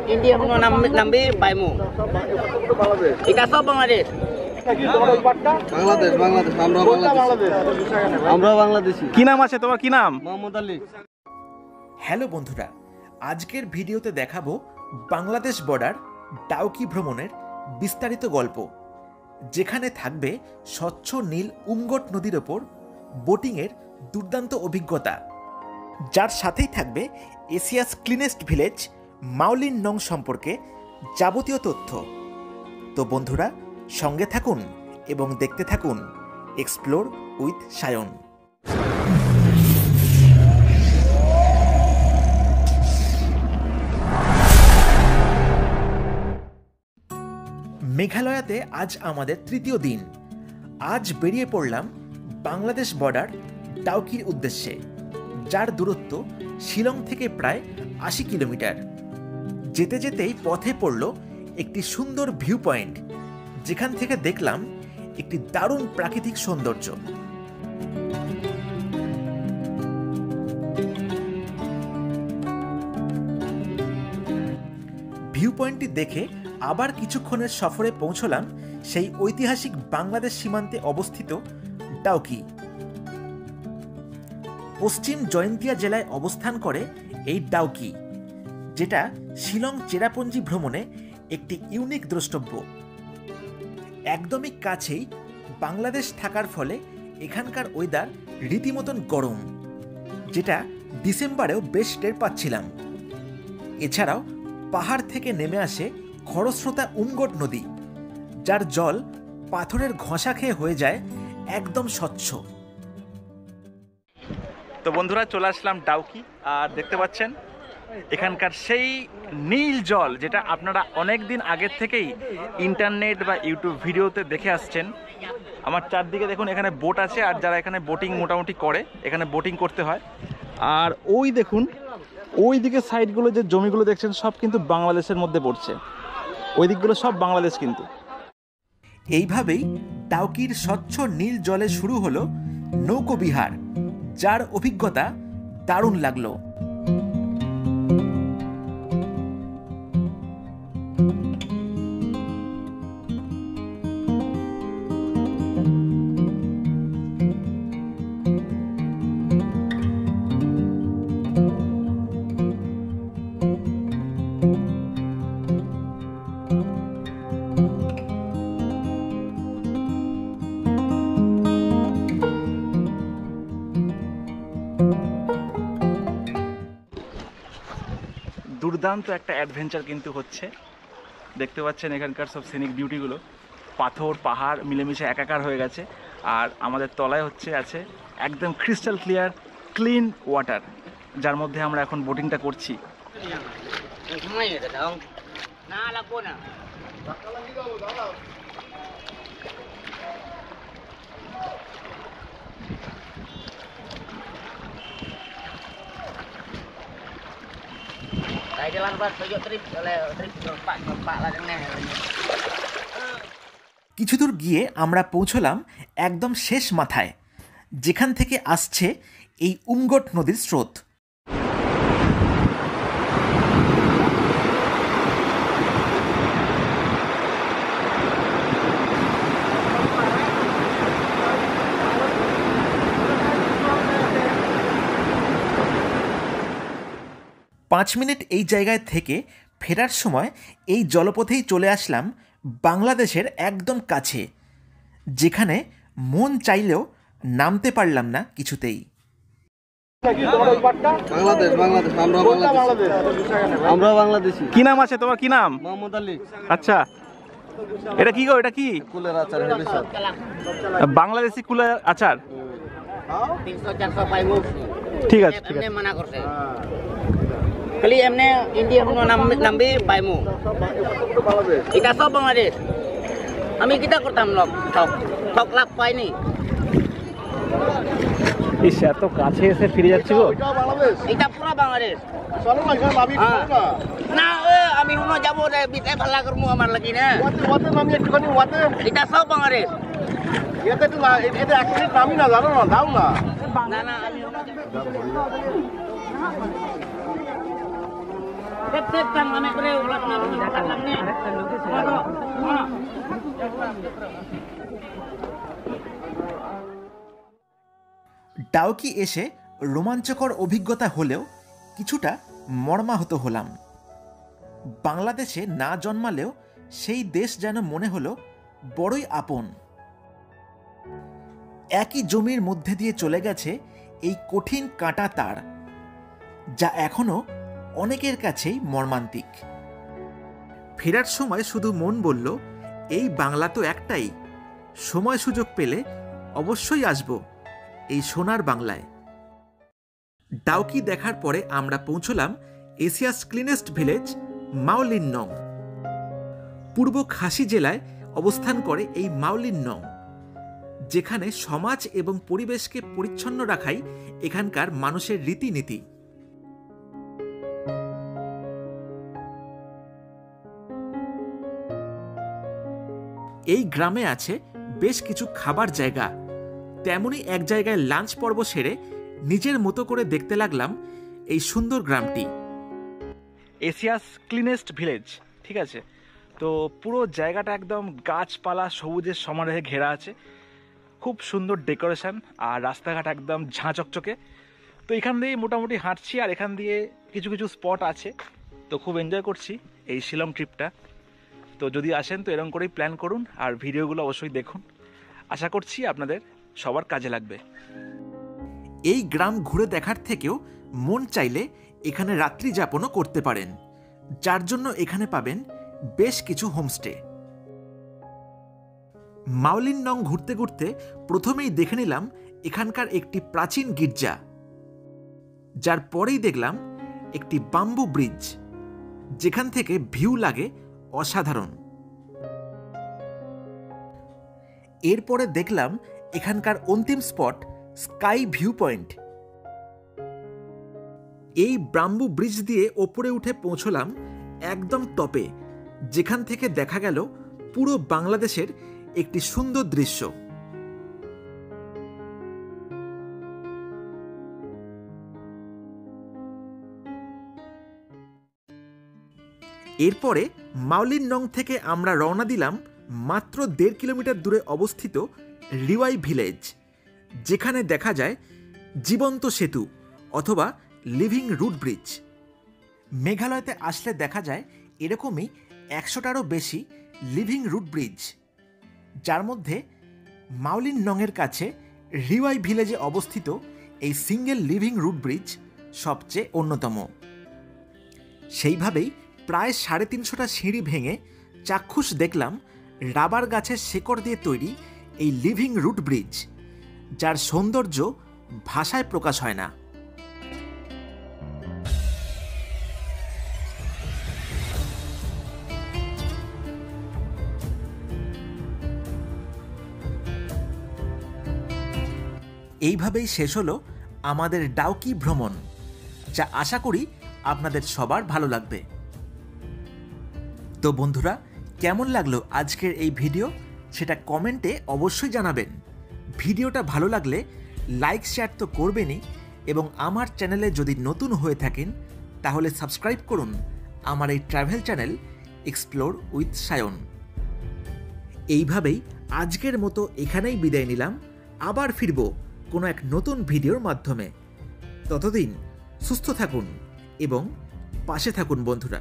India puno nambe paimu. Ika sab Bangladesh. Bangladesh Bangladesh আমরা বাংলাদেশি। কি নাম আছে তোমার? কি নাম? মোহাম্মদ আলী। হ্যালো বন্ধুরা, আজকের ভিডিওতে দেখাবো বাংলাদেশ বর্ডার ডাউকি ভ্রমণের বিস্তারিত গল্প, যেখানে থাকবে স্বচ্ছ নীল উমগট নদীর ওপর বোটিংয়ের দুর্দান্ত অভিজ্ঞতা, যার সাথেই থাকবে এশিয়াস ক্লিনেস্ট ভিলেজ মাওলিন নং সম্পর্কে যাবতীয় তথ্য। তো বন্ধুরা, সঙ্গে থাকুন এবং দেখতে থাকুন এক্সপ্লোর উইথ সায়ন। মেঘালয়াতে আজ আমাদের তৃতীয় দিন। আজ বেরিয়ে পড়লাম বাংলাদেশ বর্ডার ডাউকির উদ্দেশ্যে, যার দূরত্ব শিলং থেকে প্রায় ৮০ কিলোমিটার। যেতে যেতেই পথে পড়ল একটি সুন্দর ভিউ পয়েন্ট, যেখান থেকে দেখলাম একটি দারুণ প্রাকৃতিক সৌন্দর্য। ভিউ পয়েন্টটি দেখে আবার কিছুক্ষণের সফরে পৌঁছলাম সেই ঐতিহাসিক বাংলাদেশ সীমান্তে অবস্থিত ডাউকি। পশ্চিম জয়ন্তিয়া জেলায় অবস্থান করে এই ডাউকি, যেটা শিলং চেরাপুঞ্জি ভ্রমণে একটি ইউনিক দ্রষ্টব্য। একদমই কাছেই বাংলাদেশ থাকার ফলে এখানকার ওয়েদার রীতিমতন গরম, যেটা ডিসেম্বরেও বেশ টের পাচ্ছিলাম। এছাড়াও পাহাড় থেকে নেমে আসে খরস্রোতা উমগট নদী, যার জল পাথরের ঘষা খেয়ে হয়ে যায় একদম স্বচ্ছ। তো বন্ধুরা, চলে আসলাম ডাউকি, আর দেখতে পাচ্ছেন এখানকার সেই নীল জল, যেটা আপনারা অনেক দিন আগের থেকেই ইন্টারনেট বা ইউটিউব ভিডিওতে দেখে আসছেন। আমার চারদিকে দেখুন, এখানে বোট আছে, আর যারা এখানে বোটিং মোটামুটি করে, এখানে বোটিং করতে হয়। আর ওই দেখুন, ওই দিকে সাইডগুলো যে জমিগুলো দেখছেন, সব কিন্তু বাংলাদেশের মধ্যে পড়ছে। ওই দিকগুলো সব বাংলাদেশ কিন্তু। এইভাবেই ডাউকির স্বচ্ছ নীল জলে শুরু হলো নৌকোবিহার, যার অভিজ্ঞতা দারুণ লাগলো। দুর্দান্ত একটা অ্যাডভেঞ্চার কিন্তু হচ্ছে। দেখতে পাচ্ছেন এখানকার সব সিনিক বিউটিগুলো, পাথর পাহাড় মিলেমিশে একাকার হয়ে গেছে। আর আমাদের তলায় আছে একদম ক্রিস্টাল ক্লিয়ার ক্লিন ওয়াটার, যার মধ্যে আমরা এখন বোটিংটা করছি। কিছু দূর গিয়ে আমরা পৌঁছলাম একদম শেষ মাথায়, যেখান থেকে আসছে এই উমগট নদীর স্রোত। 5 মিনিট এই জায়গায় থেকে ফেরার সময় এই জলপথেই চলে আসলাম বাংলাদেশের একদম কাছে, যেখানে মন চাইলেও নামতে পারলাম না কিছুতেই। বাংলাদেশ বাংলাদেশ আমরা বাংলাদেশি। কি নাম আছে তোমার? কি নাম? মোহাম্মদ আলী। আচ্ছা, এটা কি গো? এটা কি? কুলের আচার, হেলিসর। বাংলাদেশি কুলের আচার। 300-400 paimu. ঠিক আছে, ঠিক আছে। এমনি মানা করছে। খালি এমনি ইন্ডিয়া কোনো নামবে পাইমু। এটা সব বাংলাদেশ। আমি কিটা করতাম ঠক লাভ পাইনি। ইস, এত কাছে এসে ফিরে যাচ্ছি গো। এটা পুরো বাংলাদেশ। না আমি হুনো যাবো রে, বিতে ভালা করমু আমার লাগি না। এটা সব বাংলাদেশ। এটা এক মিনিট নামি না, জানো না, দাও না। না না আমি Tep kan mame kore ulak na ulak ni. Dawki এসে রোমাঞ্চকর অভিজ্ঞতা হলেও কিছুটা মর্মাহত হলাম। বাংলাদেশে না জন্মালেও সেই দেশ যেন মনে হলো বড়ই আপন। একই জমির মধ্যে দিয়ে চলে গেছে এই কঠিন কাঁটা তার, যা এখনো অনেকের কাছেই মর্মান্তিক। ফেরার সময় শুধু মন বলল, এই বাংলা তো একটাই, সময় সুযোগ পেলে অবশ্যই আসব এই সোনার বাংলায়। ডাউকি দেখার পরে আমরা পৌঁছলাম এশিয়াস ক্লিনেস্ট ভিলেজ মাওলিননং। পূর্ব খাসি জেলায় অবস্থান করে এই মাওলিননং, যেখানে সমাজ এবং পরিবেশকে পরিচ্ছন্ন রাখাই এখানকার মানুষের রীতিনীতি। এই গ্রামে আছে বেশ কিছু খাবার জায়গা। তেমনি এক জায়গায় লাঞ্চ পর্ব সেরে নিজের মতো করে দেখতে লাগলাম এই সুন্দর গ্রামটি। এশিয়াস ক্লিনেস্ট ভিলেজ, ঠিক আছে। তো পুরো জায়গাটা একদম গাছপালা সবুজের সমারোহে ঘেরা আছে, খুব সুন্দর ডেকোরেশন, আর রাস্তাঘাট একদম ঝাঁ চকচকে। তো এখান দিয়ে মোটামুটি হাঁটছি, আর এখান দিয়ে কিছু কিছু স্পট আছে। তো খুব এনজয় করছি এই শিলং ট্রিপটা। তো যদি আসেন তো এরকম করেই প্ল্যান করুন, আর ভিডিওগুলো অবশ্যই দেখুন। আশা করছি আপনাদের সবার কাজে লাগবে। এই গ্রাম ঘুরে দেখার থেকেও মন চাইলে এখানে রাত্রি যাপনও করতে পারেন, যার জন্য এখানে পাবেন বেশ কিছু হোমস্টে। মাওলিননং ঘুরতে ঘুরতে প্রথমেই দেখে নিলাম এখানকার একটি প্রাচীন গির্জা, যার পরেই দেখলাম একটি বাম্বু ব্রিজ, যেখান থেকে ভিউ লাগে অসাধারণ। এরপরে দেখলাম এখানকার অন্তিম স্পট স্কাই ভিউ পয়েন্ট। এই বাম্বু ব্রিজ দিয়ে ওপরে উঠে পৌঁছলাম একদম টপে, যেখান থেকে দেখা গেল পুরো বাংলাদেশের একটি সুন্দর দৃশ্য। এরপরে মাওলিননং থেকে আমরা রওনা দিলাম মাত্র 1.5 কিলোমিটার দূরে অবস্থিত রিওয়াই ভিলেজ, যেখানে দেখা যায় জীবন্ত সেতু অথবা লিভিং রুট ব্রিজ। মেঘালয়তে আসলে দেখা যায় এরকমই 100টারও বেশি লিভিং রুট ব্রিজ, যার মধ্যে মাওলিননংয়ের কাছে রিওয়াই ভিলেজে অবস্থিত এই সিঙ্গেল লিভিং রুট ব্রিজ সবচেয়ে অন্যতম। সেইভাবেই প্রায় 350টা সিঁড়ি ভেঙে চাক্ষুষ দেখলাম রাবার গাছের শেকড় দিয়ে তৈরি এই লিভিং রুট ব্রিজ, যার সৌন্দর্য ভাষায় প্রকাশ হয় না। এইভাবেই শেষ হলো আমাদের ডাউকি ভ্রমণ, যা আশা করি আপনাদের সবার ভালো লাগবে। তো বন্ধুরা, কেমন লাগলো আজকের এই ভিডিও সেটা কমেন্টে অবশ্যই জানাবেন। ভিডিওটা ভালো লাগলে লাইক শেয়ার তো করবেনই, এবং আমার চ্যানেলে যদি নতুন হয়ে থাকেন তাহলে সাবস্ক্রাইব করুন আমার এই travel channel explore with Sayan. এইভাবেই আজকের মতো এখানেই বিদায় নিলাম। আবার ফিরব কোনো এক নতুন ভিডিওর মাধ্যমে। ততদিন সুস্থ থাকুন এবং পাশে থাকুন বন্ধুরা।